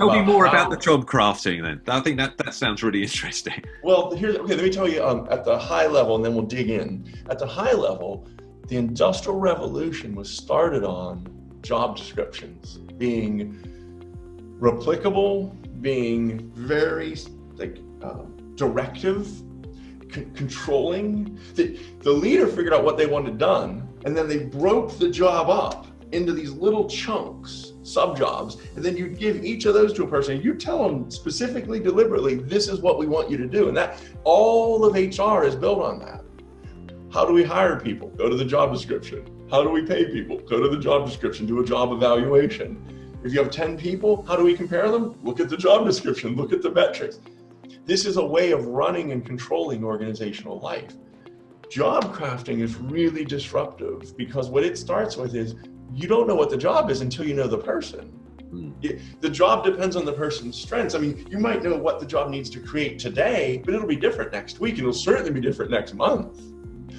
Tell me about more how. about the job crafting then. I think that sounds really interesting. Well, okay, let me tell you at the high level, and then we'll dig in. At the high level, the Industrial Revolution was started on job descriptions being replicable, being very directive, controlling. The leader figured out what they wanted done, and then they broke the job up into these little chunks, sub-jobs, and then you give each of those to a person, and you tell them specifically, deliberately, this is what we want you to do. And that all of HR is built on that. How do we hire people? Go to the job description. How do we pay people? Go to the job description, do a job evaluation. If you have 10 people, how do we compare them? Look at the job description, look at the metrics. This is a way of running and controlling organizational life. Job crafting is really disruptive because what it starts with is you don't know what the job is until you know the person. The job depends on the person's strengths. I mean, you might know what the job needs to create today, but it'll be different next week, and it'll certainly be different next month.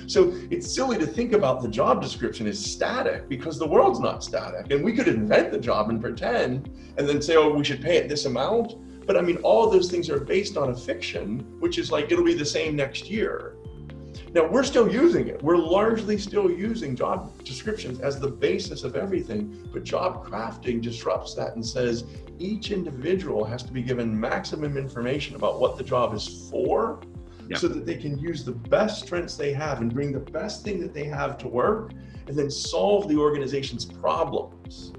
So it's silly to think about the job description as static because the world's not static. And we could invent the job and pretend and then say, oh, we should pay it this amount. But I mean, all those things are based on a fiction, which is like, it'll be the same next year. Now, we're still using it. We're largely still using job descriptions as the basis of everything, but job crafting disrupts that and says each individual has to be given maximum information about what the job is for, so that they can use the best strengths they have and bring the best thing that they have to work and then solve the organization's problems.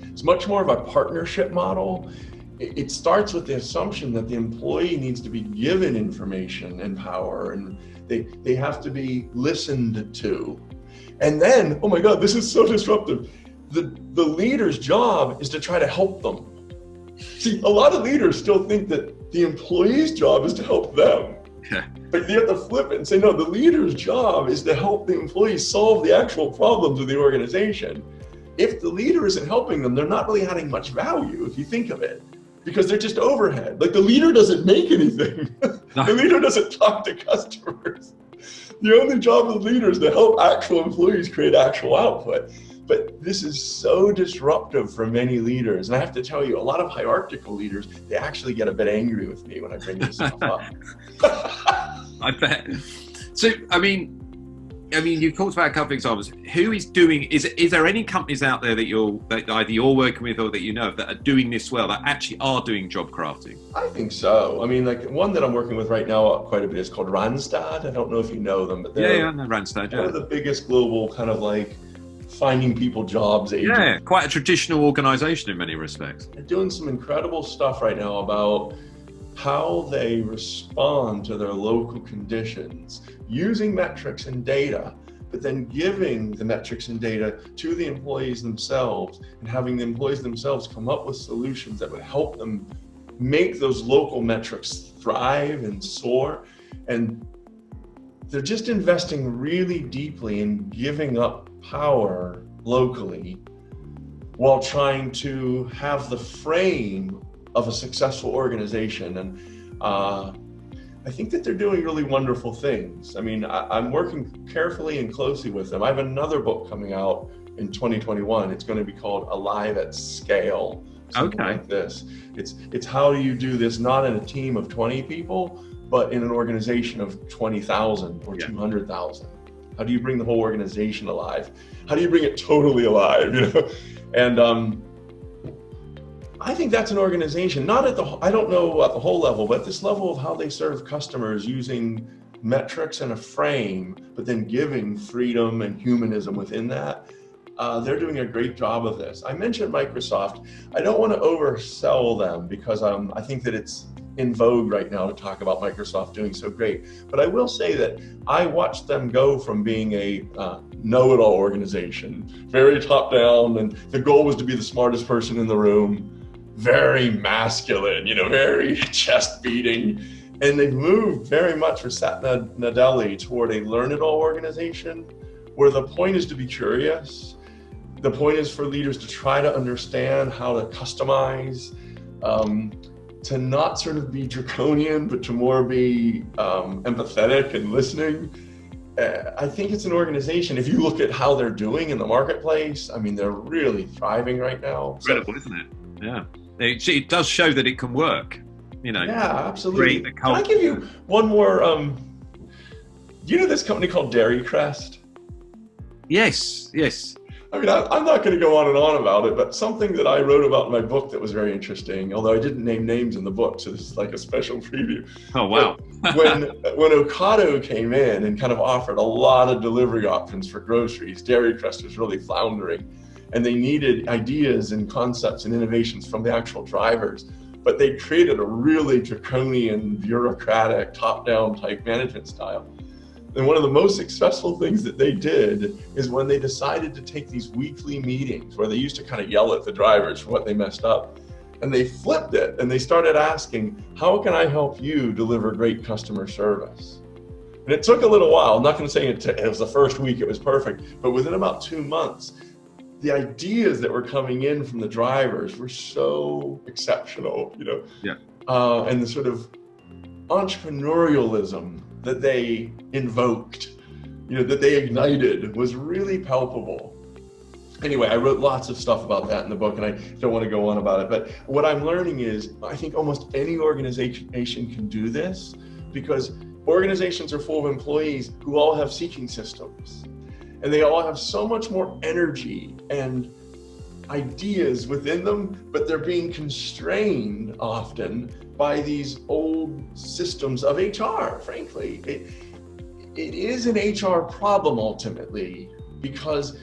It's much more of a partnership model. It starts with the assumption that the employee needs to be given information and power, and they have to be listened to. And then, oh my God, this is so disruptive. The leader's job is to try to help them. See, a lot of leaders still think that the employee's job is to help them. But you have to flip it and say, no, the leader's job is to help the employees solve the actual problems of the organization. If the leader isn't helping them, they're not really adding much value, if you think of it, because they're just overhead. Like the leader doesn't make anything. The leader doesn't talk to customers. The only job of the leader is to help actual employees create actual output. But this is so disruptive for many leaders. And I have to tell you, a lot of hierarchical leaders, they actually get a bit angry with me when I bring this stuff up. I bet. So, I mean, you've talked about a couple of examples. Who is doing, is there any companies out there that either you're working with or that you know of that are doing this well, that actually are doing job crafting? I think so. I mean, like one that I'm working with right now quite a bit is called Randstad. I don't know if you know them, but they're I know Randstad, one of the biggest global kind of like finding people jobs agents. Yeah, quite a traditional organization in many respects. They're doing some incredible stuff right now about how they respond to their local conditions using metrics and data, but then giving the metrics and data to the employees themselves and having the employees themselves come up with solutions that would help them make those local metrics thrive and soar. And they're just investing really deeply in giving up power locally while trying to have the frame of a successful organization. And I think that they're doing really wonderful things. I mean, I'm working carefully and closely with them. I have another book coming out in 2021. It's going to be called Alive at Scale. Something like this. It's how do you do this not in a team of 20 people, but in an organization of 20,000 or 200,000. How do you bring the whole organization alive? How do you bring it totally alive? You know? And I think that's an organization, not at I don't know at the whole level, but at this level of how they serve customers using metrics and a frame, but then giving freedom and humanism within that. They're doing a great job of this. I mentioned Microsoft. I don't want to oversell them because I think that it's in vogue right now to talk about Microsoft doing so great. But I will say that I watched them go from being a know-it-all organization, very top-down, and the goal was to be the smartest person in the room, very masculine, very chest-beating. And they've moved very much for Satya Nadella toward a learn-it-all organization where the point is to be curious. The point is for leaders to try to understand how to customize, to not sort of be draconian, but to more be empathetic and listening. I think it's an organization, if you look at how they're doing in the marketplace, I mean, they're really thriving right now. Incredible, isn't it? Yeah. It does show that it can work. Yeah, absolutely. Create the Can I culture. give you one more? Do you know this company called Dairy Crest? Yes. I mean, I'm not going to go on and on about it, but something that I wrote about in my book that was very interesting, although I didn't name names in the book, so this is like a special preview. Oh, wow. when Ocado came in and kind of offered a lot of delivery options for groceries, Dairy Crest was really floundering, and they needed ideas and concepts and innovations from the actual drivers. But they created a really draconian, bureaucratic, top-down type management style. And one of the most successful things that they did is when they decided to take these weekly meetings where they used to kind of yell at the drivers for what they messed up. And they flipped it and they started asking, how can I help you deliver great customer service? And it took a little while. I'm not going to say it was the first week it was perfect, but within about 2 months, the ideas that were coming in from the drivers were so exceptional, and the sort of entrepreneurialism that they invoked, that they ignited was really palpable. Anyway, I wrote lots of stuff about that in the book, and I don't want to go on about it. But what I'm learning is I think almost any organization can do this, because organizations are full of employees who all have seeking systems. And they all have so much more energy and ideas within them, but they're being constrained often by these old systems of HR, frankly. It is an HR problem ultimately, because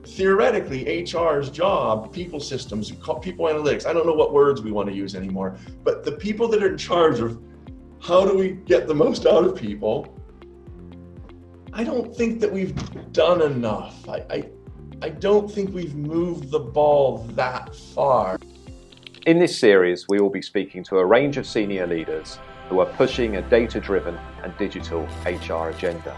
theoretically HR's job, people systems, people analytics, I don't know what words we want to use anymore, but the people that are in charge of how do we get the most out of people, I don't think that we've done enough. I don't think we've moved the ball that far. In this series, we will be speaking to a range of senior leaders who are pushing a data-driven and digital HR agenda.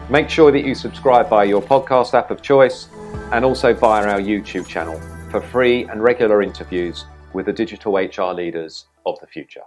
Make sure that you subscribe via your podcast app of choice and also via our YouTube channel for free and regular interviews with the digital HR leaders of the future.